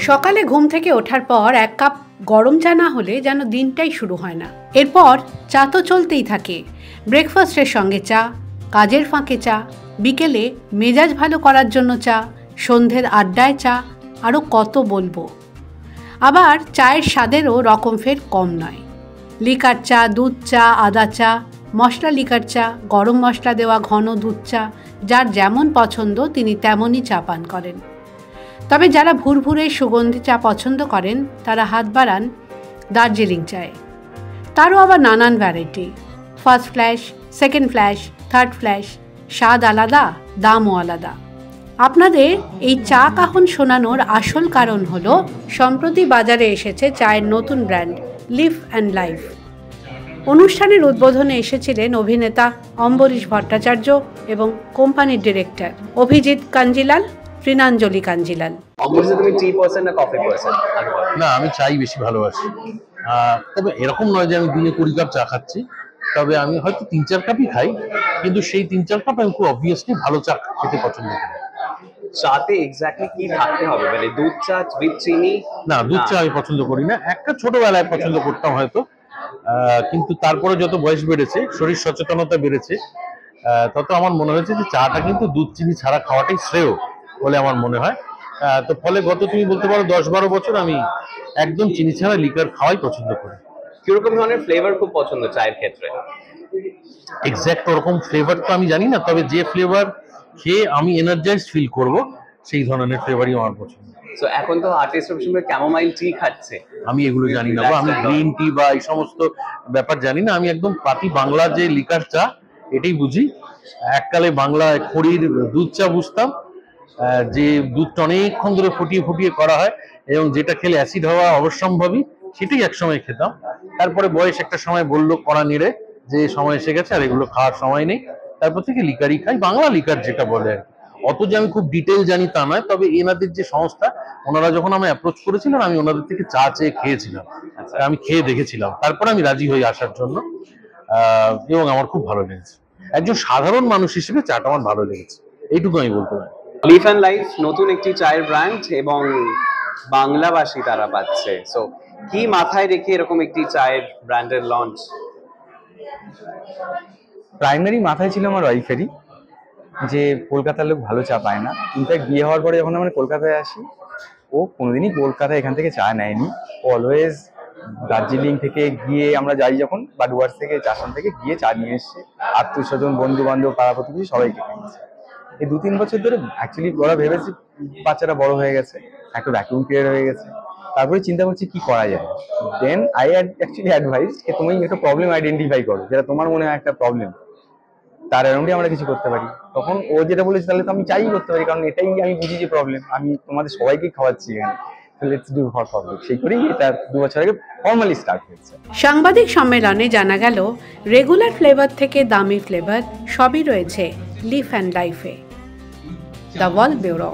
সকালে ঘুম থেকে ওঠার পর এক কাপ গরম চা না হলে যেন দিনটাই শুরু হয় না। এরপর চা তো চলতেই থাকে। ব্রেকফাস্টের সঙ্গে চা, কাজের ফাঁকে চা, বিকেলে মেজাজ ভালো করার জন্য চা, সন্ধ্যের আড্ডায় চা, আরও কত বলবো। আবার চায়ের স্বাদেরও রকম ফের কম নয়। লিকার চা, দুধ চা, আদা চা, মশলা লিকার চা, গরম মশলা দেওয়া ঘন দুধ চা, যার যেমন পছন্দ তিনি তেমনই চা পান করেন। তবে যারা ভুরভুরে সুগন্ধি চা পছন্দ করেন তারা হাত বাড়ান দার্জিলিং চায়ে। তারও আবার নানান variety, first flash, second flash, third flash, স্বাদ আলাদা, দামও আলাদা। আপনাদের এই চা কাহন শোনানোর আসল কারণ হলো সম্প্রতি বাজারে এসেছে চায়ের নতুন ব্র্যান্ড লিভ অ্যান্ড লাইফ। অনুষ্ঠানের উদ্বোধনে এসেছিলেন অভিনেতা অম্বরীশ ভট্টাচার্য এবং কোম্পানির ডিরেক্টর অভিজিৎ কাঞ্জিলাল, ত্রিনাঞ্জলি কাঞ্জিলাল। তুমি টি পার্সন না কফি পার্সন? না, আমি চাই বেশি ভালোবাসি। তবে এরকম নয় যে আমি দিনে 20 কাপ চা খাচ্ছি, তবে আমি হয়তো 3-4 কাপই খাই, কিন্তু সেই 3-4 কাপ আমি খুব অবভিয়াসলি ভালো চা খেতে পছন্দ করি। চাতে এক্স্যাক্টলি কি থাকতে হবে, মানে দুধ চা উইথ চিনি? না, দুধ চা আমি পছন্দ করি না। একটা ছোটবেলায় পছন্দ করতাম হয়তো, কিন্তু তারপরে যত বয়স বেড়েছে, শরীর সচেতনতা বেড়েছে, তত আমার মনে হয়েছে যে চাটা কিন্তু দুধ চিনি ছাড়া খাওয়াটাই শ্রেয় বলে আমার মনে হয়। তো ফলে গত তুমি বলতে পারো 10-12 বছর আমি একদম চিনি ছাড়া লিকার খাওয়াই পছন্দ করি। কিরকম ধরনের ফ্লেভার খুব পছন্দ চায়ের ক্ষেত্রে? এক্স্যাক্ট ওরকম ফ্লেভার তো আমি জানি না, তবে যে ফ্লেভার খেয়ে আমি এনার্জাইজড ফিল করব সেই ধরনের ফ্লেভারই আমার পছন্দ। সো এখন তো আর্টিস্ট সবসময় ক্যামোমাইল টি খাচ্ছে। আমি এগুলো জানি না, আমি গ্রিন টি বা এই সমস্ত ব্যাপার জানি না। আমি একদম পাতি বাংলা যে লিকার চা এটাই বুঝি। এককালে বাংলায় খড়ির দুধ চা বুঝতাম, যে দুধটা অনেকক্ষণ ধরে ফুটিয়ে ফুটিয়ে করা হয় এবং যেটা খেলে অ্যাসিড হওয়া অবশ্যম্ভাবী, সেটাই একসময় খেতাম। তারপরে বয়স একটা সময় বললো কড়া নেড়ে যে সময় এসে গেছে আর এগুলো খাওয়ার সময় নেই, তারপর থেকে লিকারই খাই, বাংলা লিকার যেটা বলে আর কি। অত যে আমি খুব ডিটেল জানি তা নয়, তবে এনাদের যে সংস্থা, ওনারা যখন আমি অ্যাপ্রোচ করেছিলেন আমি ওনাদের থেকে চা চেয়ে খেয়েছিলাম, আমি খেয়ে দেখেছিলাম, তারপর আমি রাজি হয়ে আসার জন্য, এবং আমার খুব ভালো লেগেছে। একজন সাধারণ মানুষ হিসেবে চাটা আমার ভালো লেগেছে, এইটুকু আমি বলতে পারি। লিভ অ্যান্ড লাইফ নতুন একটি চায়ের ব্র্যান্ড এবং বাংলাভাষী তারা পাচ্ছে, সো কি মাথায় রেখে এরকম একটি চায়ের ব্র্যান্ডের লঞ্চ? প্রাইমারি মাথায় ছিল আমার ওয়াইফেরই, যে কলকাতার লোক ভালো চা পায় না। ইনফ্যাক্ট বিয়ে হওয়ার পরে যখন আমরা কলকাতায় আসি, ও কোনোদিনই কলকাতায় এখান থেকে চা নেয়নি। ও অলওয়েজ দার্জিলিং থেকে গিয়ে, আমরা যাই যখন, বা ডুয়ার্স থেকে, চাষন থেকে গিয়ে চা নিয়ে এসছে, আত্মীয় স্বজন, বন্ধু বান্ধব, পাড়া প্রতিবেশী সবাইকে খাইয়েছে। এই 2-3 বছর ধরে অ্যাকচুয়ালি ওরা ভেবেছি বাচ্চারা বড় হয়ে গেছে, একটা ভ্যাকুয়াম পিরিয়ড হয়ে গেছে, তারপরে চিন্তা করছি কি করা যায়। দেন আই অ্যাকচুয়ালি অ্যাডভাইস যে তুমি একটা প্রবলেম আইডেন্টিফাই করো, যেটা তোমার মনে হয় একটা প্রবলেম, তার অ্যারাউন্ডে আমরা কিছু করতে পারি। তখন ও যেটা বলেছে, তাহলে তো আমি চাই করতে পারি, কারণ এটাই আমি বুঝি যে প্রবলেম, আমি তোমাদের সবাইকে খাওয়াচ্ছি এখানে, তো লেটস ডু ফর পাবলিক। সেই করেই এটা 2 বছর আগে ফর্মালি স্টার্ট হয়েছে। সাংবাদিক সম্মেলনে জানা গেল রেগুলার ফ্লেভার থেকে দামি ফ্লেভার সবই রয়েছে লিভ অ্যান্ড লাইফে। The world bureau.